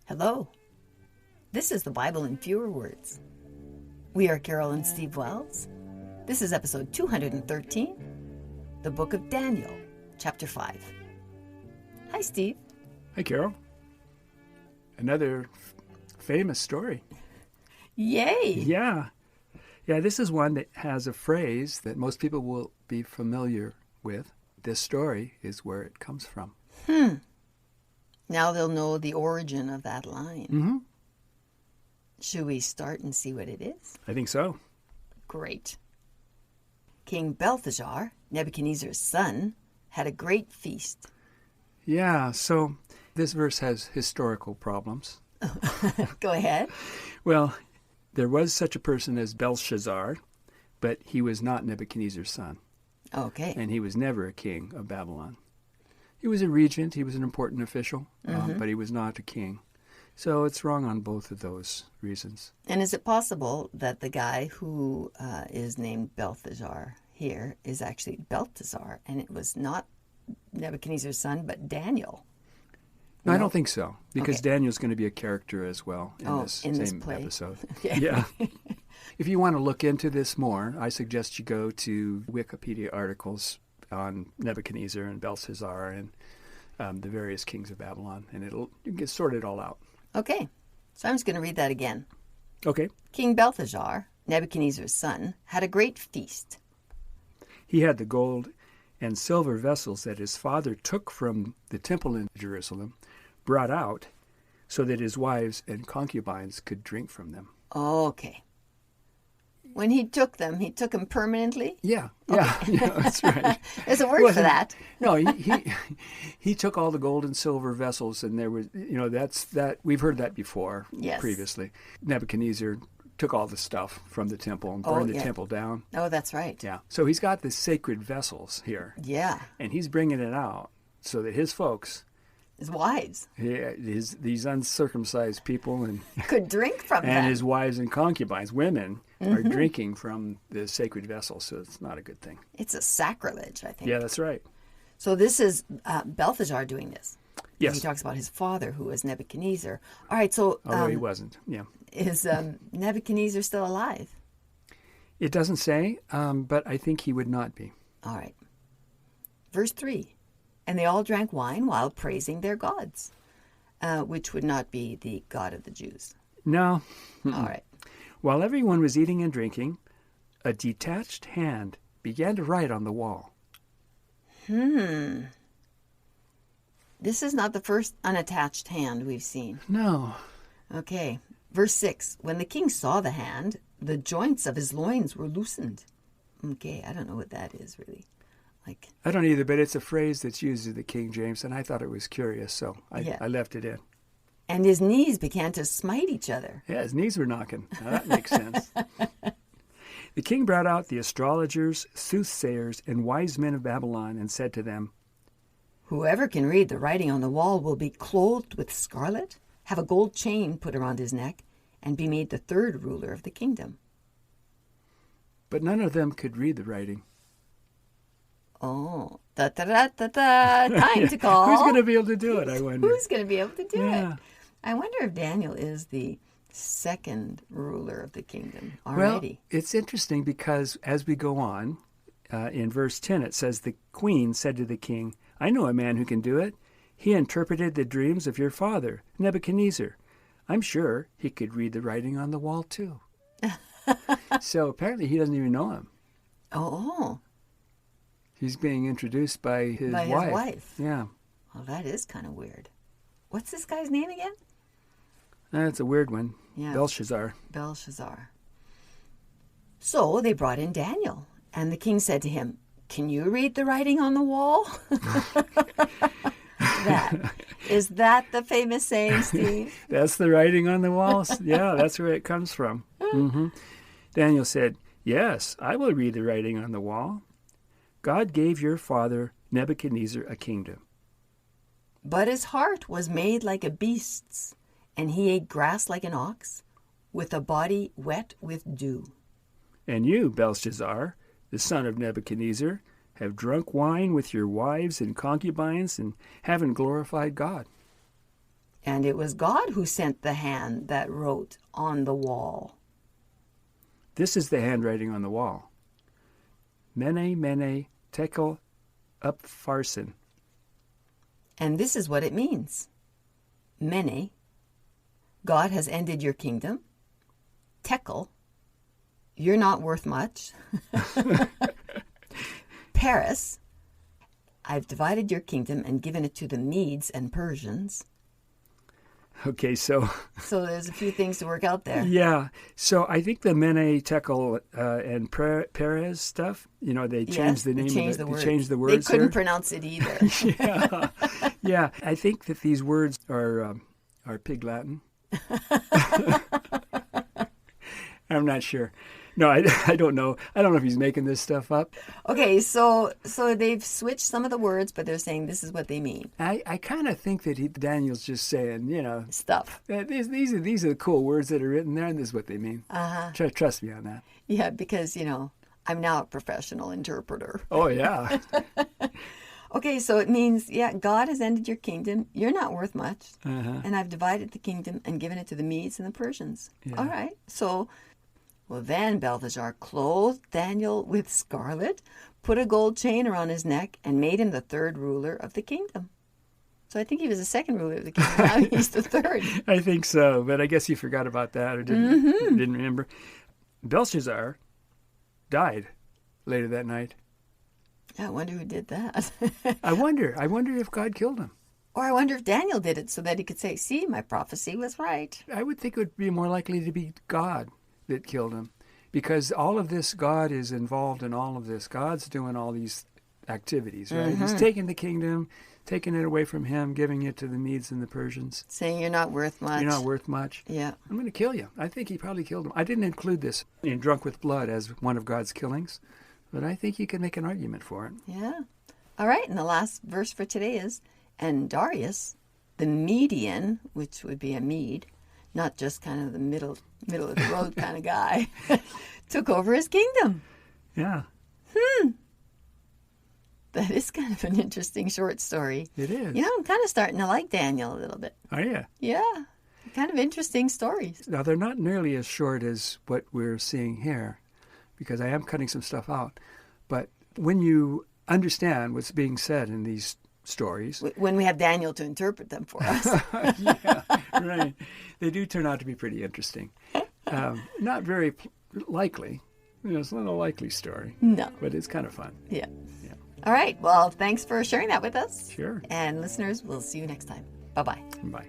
Hello. This is the Bible in Fewer Words. We are Carol and Steve Wells. This is episode 213, the book of Daniel, chapter 5. Hi, Steve. Hi, Carol. Another famous story. Yay! Yeah, this is one that has a phrase that most people will be familiar with. This story is where it comes from. Now they'll know the origin of that line. Mm-hmm. Should we start and see what it is? I think so. Great. King Belteshazzar, Nebuchadnezzar's son, had a great feast. Yeah, so this verse has historical problems. Go ahead. Well, there was such a person as Belshazzar, but he was not Nebuchadnezzar's son. Okay. And he was never a king of Babylon. He was a regent, he was an important official, but he was not a king. So it's wrong on both of those reasons. And is it possible that the guy who is named Belteshazzar here is actually Belteshazzar, and it was not Nebuchadnezzar's son, but Daniel? No, I don't think so, because Okay. Daniel's going to be a character as well in this same play. episode. Okay. Yeah. If you want to look into this more, I suggest you go to Wikipedia articles on Nebuchadnezzar and Belshazzar and the various kings of Babylon, and you can get sorted all out. Okay, so I'm just going to read that again. Okay. King Belteshazzar, Nebuchadnezzar's son, had a great feast. He had the gold and silver vessels that his father took from the temple in Jerusalem, brought out, so that his wives and concubines could drink from them. Okay. When he took them permanently? Yeah, that's right. There's a word for that. No, he took all the gold and silver vessels, and there was, that we've heard that before. Yes. Previously. Nebuchadnezzar took all the stuff from the temple and burned the temple down. Oh, that's right. Yeah, so he's got the sacred vessels here. Yeah. And he's bringing it out so that his folks, His wives these uncircumcised people and could drink from them. and his wives and concubines, women, are drinking from the sacred vessels, so it's not a good thing. It's a sacrilege, I think. Yeah, that's right. So this is Belteshazzar doing this. Yes. He talks about his father, who was Nebuchadnezzar. All right, so Although he wasn't, yeah. is Nebuchadnezzar still alive? It doesn't say, but I think he would not be. All right. Verse 3. And they all drank wine while praising their gods, which would not be the God of the Jews. No. All right. While everyone was eating and drinking, a detached hand began to write on the wall. This is not the first unattached hand we've seen. No. Okay. Verse 6. When the king saw the hand, the joints of his loins were loosened. Okay, I don't know what that is really. I don't either, but it's a phrase that's used in the King James, and I thought it was curious, so I left it in. And his knees began to smite each other. Yeah, his knees were knocking. Now that makes sense. The king brought out the astrologers, soothsayers, and wise men of Babylon and said to them, Whoever can read the writing on the wall will be clothed with scarlet, have a gold chain put around his neck, and be made the third ruler of the kingdom. but none of them could read the writing. Oh, time to call. Who's going to be able to do it, I wonder? Who's going to be able to do Yeah. it? I wonder if Daniel is the second ruler of the kingdom Well, already. it's interesting because as we go on, in verse 10, it says, the queen said to the king, I know a man who can do it. He interpreted the dreams of your father, Nebuchadnezzar. I'm sure he could read the writing on the wall, too. So apparently he doesn't even know him. Oh, He's being introduced by his by wife. his wife. Yeah. Well, that is kind of weird. What's this guy's name again? That's a weird one. Yeah. Belshazzar. Belshazzar. So they brought in Daniel, and the king said to him, Can you read the writing on the wall? Is that the famous saying, Steve? That's the writing on the walls? Yeah, that's where it comes from. Daniel said, Yes, I will read the writing on the wall. God gave your father Nebuchadnezzar a kingdom. But his heart was made like a beast's, and he ate grass like an ox, with a body wet with dew. And you, Belshazzar, the son of Nebuchadnezzar, have drunk wine with your wives and concubines and haven't glorified God. And it was God who sent the hand that wrote on the wall. This is the handwriting on the wall. Mene, mene, tekel, upharsin. And this is what it means. Mene, God has ended your kingdom. Tekel, you're not worth much. Paris, I've divided your kingdom and given it to the Medes and Persians. Okay, so there's a few things to work out there. Yeah. So I think the Mene, Tekel, and Perez stuff, they changed the name of it. They changed the words. They couldn't pronounce it either. Yeah. Yeah. I think that these words are Pig Latin. I'm not sure. No, I don't know. I don't know if he's making this stuff up. Okay, so they've switched some of the words, but they're saying this is what they mean. I kind of think that Daniel's just saying, stuff. These are the cool words that are written there, and this is what they mean. Uh-huh. Trust me on that. Yeah, because, I'm now a professional interpreter. Oh, yeah. Okay, so it means, God has ended your kingdom. You're not worth much. Uh-huh. And I've divided the kingdom and given it to the Medes and the Persians. Yeah. All right, so... Well, then Belteshazzar clothed Daniel with scarlet, put a gold chain around his neck, and made him the third ruler of the kingdom. So I think he was the second ruler of the kingdom. Now he's the third. I think so, but I guess you forgot about that or didn't remember. Belshazzar died later that night. I wonder who did that. I wonder if God killed him. Or I wonder if Daniel did it so that he could say, see, my prophecy was right. I would think it would be more likely to be God that killed him, because all of this, God is involved in all of this. God's doing all these activities, right? He's taking the kingdom, taking it away from him, giving it to the Medes and the Persians. Saying you're not worth much. You're not worth much. Yeah. I'm going to kill you. I think he probably killed him. I didn't include this in Drunk with Blood as one of God's killings, but I think you can make an argument for it. Yeah. All right, and the last verse for today is, and Darius, the Median, which would be a Mede, not just kind of the middle of the road kind of guy, took over his kingdom. Yeah. That is kind of an interesting short story. It is. I'm kind of starting to like Daniel a little bit. Are you? Yeah. Kind of interesting stories. Now, they're not nearly as short as what we're seeing here, because I am cutting some stuff out. But when you understand what's being said in these stories... When we have Daniel to interpret them for us. Yeah, right. They do turn out to be pretty interesting. Not very likely. It's not a likely story. No. But it's kind of fun. Yeah. All right. Well, thanks for sharing that with us. Sure. And listeners, we'll see you next time. Bye-bye. Bye.